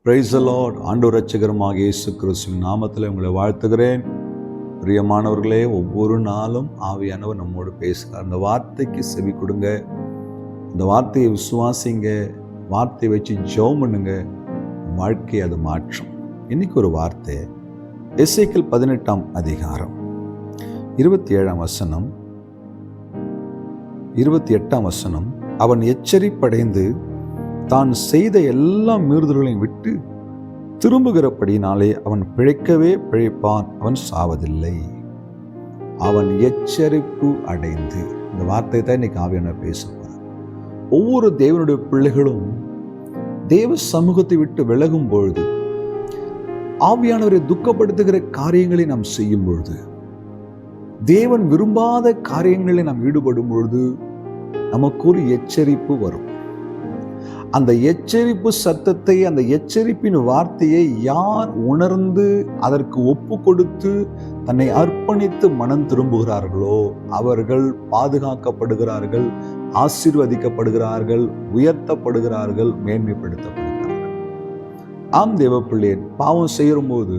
Praise the Lord. ஆண்டவர் இரட்சகருமாக இயேசு கிறிஸ்துவின் நாமத்தில் உங்களை வாழ்த்துகிறேன். பிரியமானவர்களே, ஒவ்வொரு நாளும் ஆவியானவர் நம்மோடு பேசுகிறார். அந்த வார்த்தைக்கு செவி கொடுங்க, அந்த வார்த்தையை விசுவாசிங்க, வார்த்தையை வச்சு ஜெபம் பண்ணுங்க, வாழ்க்கை அது மாற்றும். இன்னைக்கு ஒரு வார்த்தை, எசேக்கியேல் 18ஆம் அதிகாரம் 27ஆம் வசனம், 28ஆம் வசனம். அவன் எச்சரிப்படைந்து தான் செய்த எல்லா மீறுதல்களையும் விட்டு திரும்புகிறபடினாலே அவன் பிழைக்கவே பிழைப்பான், அவன் சாவதில்லை. அவன் எச்சரிப்பு அடைந்து, இந்த வார்த்தை தான் இன்னைக்கு ஆவியானவர் பேசுவார். ஒவ்வொரு தேவனுடைய பிள்ளைகளும் தேவ சமூகத்தை விட்டு விலகும் பொழுது, ஆவியானவரை துக்கப்படுத்துகிற காரியங்களை நாம் செய்யும் பொழுது, தேவன் விரும்பாத காரியங்களை நாம் ஈடுபடும் பொழுது நமக்கு ஒரு எச்சரிப்பு வரும். அந்த எச்சரிப்பு சத்தத்தை, அந்த எச்சரிப்பின் வார்த்தையை யார் உணர்ந்து அதற்கு ஒப்பு கொடுத்து தன்னை அர்ப்பணித்து மனம் திரும்புகிறார்களோ அவர்கள் பாதுகாக்கப்படுகிறார்கள், ஆசீர்வதிக்கப்படுகிறார்கள், உயர்த்தப்படுகிறார்கள், மேன்மைப்படுத்தப்படுகிறார்கள். ஆம் தேவ பிள்ளையே, பாவம் செய்யும் போது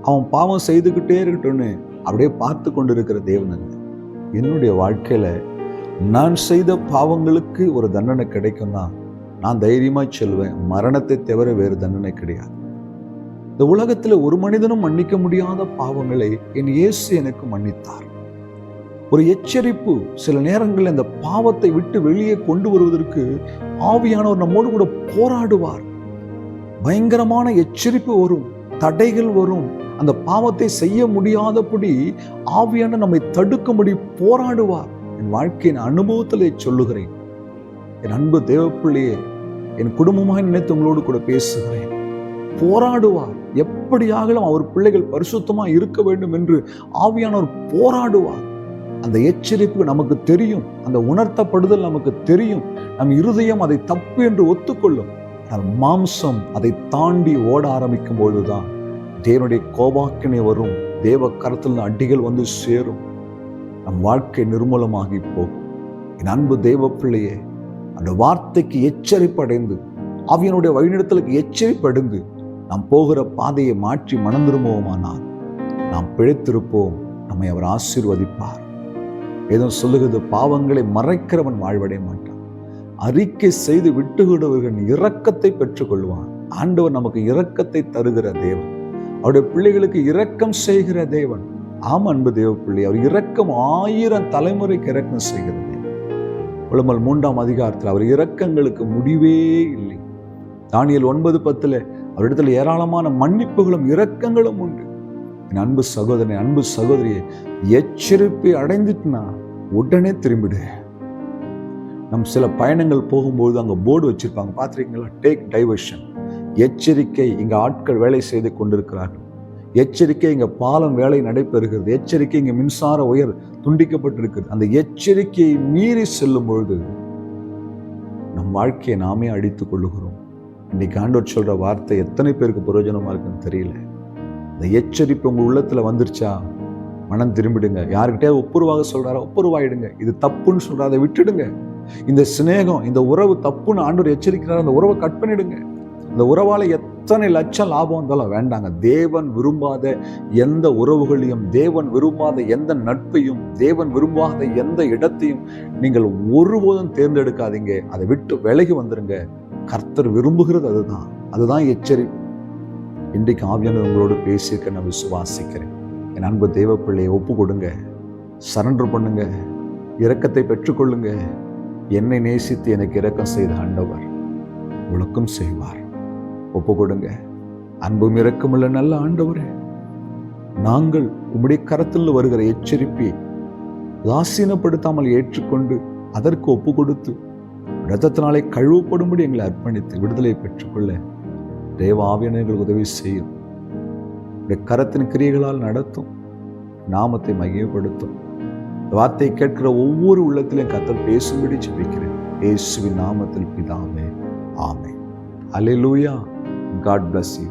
அவன் பாவம் செய்துக்கிட்டே இருக்கட்டும்னு அப்படியே பார்த்து கொண்டு இருக்கிற தேவன் அல்ல. என்னுடைய வாழ்க்கையில நான் செய்த பாவங்களுக்கு ஒரு தண்டனை கிடைக்கும்னா நான் தைரியமாய் சொல்லுவேன், மரணத்தை தவிர வேறு தண்டனை கிடையாது. இந்த உலகத்தில் ஒரு மனிதனும் மன்னிக்க முடியாத பாவங்களை என் இயேசு எனக்கு மன்னித்தார். ஒரு எச்சரிப்பு, சில நேரங்களில் இந்த பாவத்தை விட்டு வெளியே கொண்டு வருவதற்கு ஆவியானவர் நம்மோடு கூட போராடுவார். பயங்கரமான எச்சரிப்பு வரும், தடைகள் வரும். அந்த பாவத்தை செய்ய முடியாதபடி ஆவியானவர் நம்மை தடுக்கும்படி போராடுவார். என் வாழ்க்கையின் அனுபவத்தில் சொல்லுகிறேன். என் அன்பு தேவப்பிள்ளையே, என் குடும்பமாக நினைத்து உங்களோடு கூட பேசுகிறேன். போராடுவார். எப்படியாகலும் அவர் பிள்ளைகள் பரிசுத்தமாக இருக்க வேண்டும் என்று ஆவியானவர் போராடுவார். அந்த எச்சரிப்பு நமக்கு தெரியும், அந்த உணர்த்தப்படுதல் நமக்கு தெரியும். நம் இருதயம் அதை தப்பு என்று ஒத்துக்கொள்ளும். ஆனால் மாம்சம் அதை தாண்டி ஓட ஆரம்பிக்கும் பொழுதுதான் தேவனுடைய கோபாக்கினை வரும், தேவ கரத்தில் அடிகள் வந்து சேரும், நம் வாழ்க்கை நிர்மூலமாகி போகும். என் அன்பு தேவ பிள்ளையே, அந்த வார்த்தைக்கு எச்சரிப்படைந்து, ஆவியானுடைய வழிநடத்தலுக்கு எச்சரிப்படைந்து நாம் போகிற பாதையை மாற்றி மனம் திரும்புவோமானால் நாம் பிழைத்திருப்போம், நம்மை அவர் ஆசீர்வதிப்பார். ஏதோ சொல்லுகிறது, பாவங்களை மறைக்கிறவன் வாழ்வடைய மாட்டான், அறிக்கை செய்து விட்டுவிடுவர்கள் இரக்கத்தை பெற்றுக் கொள்வான். ஆண்டவர் நமக்கு இரக்கத்தை தருகிற தேவன், அவருடைய பிள்ளைகளுக்கு இரக்கம் செய்கிற தேவன். ஆம் அன்பு தேவ பிள்ளை, அவர் இரக்கம் 1000 தலைமுறைக்கு இரக்கம் செய்கிற தேவன். புலம்பல் 3ஆம் அதிகாரத்தில் அவர் இரக்கங்களுக்கு முடிவே இல்லை. தானியேல் 9:10 அவரிடத்தில் ஏராளமான மன்னிப்புகளும் இரக்கங்களும் உண்டு. என் அன்பு சகோதரனே, அன்பு சகோதரியே, எச்சரிப்பை அடைந்துட்டுனா உடனே திரும்பிடு. நம் சில பயணங்கள் போகும்போது அங்கே போர்டு வச்சிருப்பாங்க, பார்த்துருக்கீங்களா? Take diversion. எச்சரிக்கை, இங்கே ஆட்கள் வேலை செய்து கொண்டிருக்கிறார்கள். எச்சரிக்கை, இங்கே பாலம் வேலை நடைபெறுகிறது. எச்சரிக்கை, இங்கே மின்சார உயர் துண்டிக்கப்பட்டிருக்கிறது. அந்த எச்சரிக்கையை மீறி செல்லும் பொழுது நம் வாழ்க்கையை நாமே அடித்துக் கொள்ளுகிறோம். இன்னைக்கு ஆண்டவர் சொல்ற வார்த்தை எத்தனை பேருக்கு பிரயோஜனமா இருக்குன்னு தெரியல. அந்த எச்சரிப்பு உங்க உள்ளத்துல வந்துருச்சா, மனம் திரும்பிடுங்க. யாருக்கிட்டே ஒப்புரவாக சொல்றாரா, ஒப்புரவாயிடுங்க. இது தப்புன்னு சொல்றா, அதை விட்டுடுங்க. இந்த சிநேகம், இந்த உறவு தப்புன்னு ஆண்டவர் எச்சரிக்கிறார், அந்த உறவை கட் பண்ணிடுங்க. இந்த உறவால எத்தனை லட்சம் லாபம் வந்தாலும் வேண்டாங்க. தேவன் விரும்பாத எந்த உறவுகளையும், தேவன் விரும்பாத எந்த நட்பையும், தேவன் விரும்பாத எந்த இடத்தையும் நீங்கள் ஒருபோதும் தேர்ந்தெடுக்காதீங்க. அதை விட்டு விலகி வந்துருங்க. கர்த்தர் விரும்புகிறது அதுதான். அதுதான் எச்சரிப்பு. இன்றைக்கு ஆவியானவர் உங்களோடு பேசியிருக்க நான் விசுவாசிக்கிறேன். என் அன்பு தேவ பிள்ளையை ஒப்பு கொடுங்க, சரண்டர் பண்ணுங்க, இரக்கத்தை பெற்றுக்கொள்ளுங்க. என்னை நேசித்து எனக்கு இரக்கம் செய்த ஆண்டவர் உங்களுக்கும் செய்வார். ஒப்பு கொடுங்க. அன்பும் இரக்கமுள்ள நல்ல ஆண்டவரே, நாங்கள் உம்முடைய கரத்தில் வருகிற எச்சரிப்பை உதாசீனப்படுத்தாமல் ஏற்றுக்கொண்டு அதற்கு ஒப்பு கொடுத்து இரத்தத்தினாலே கழுவப்படும்படி எங்களை அர்ப்பணித்து விடுதலை பெற்றுக்கொள்ள தேவ ஆவியானவர் உதவி செய்யும். கரத்தின் கிரியைகளால் நடத்தும், நாமத்தை மகிமைப்படுத்தும். வார்த்தை கேட்கிற ஒவ்வொரு உள்ளத்திலும் கர்த்தர் பேசும்படி ஜெபிக்கிறேன். இயேசுவின் நாமத்தில் பிதாவே, ஆமென். அல்லேலூயா. God bless you.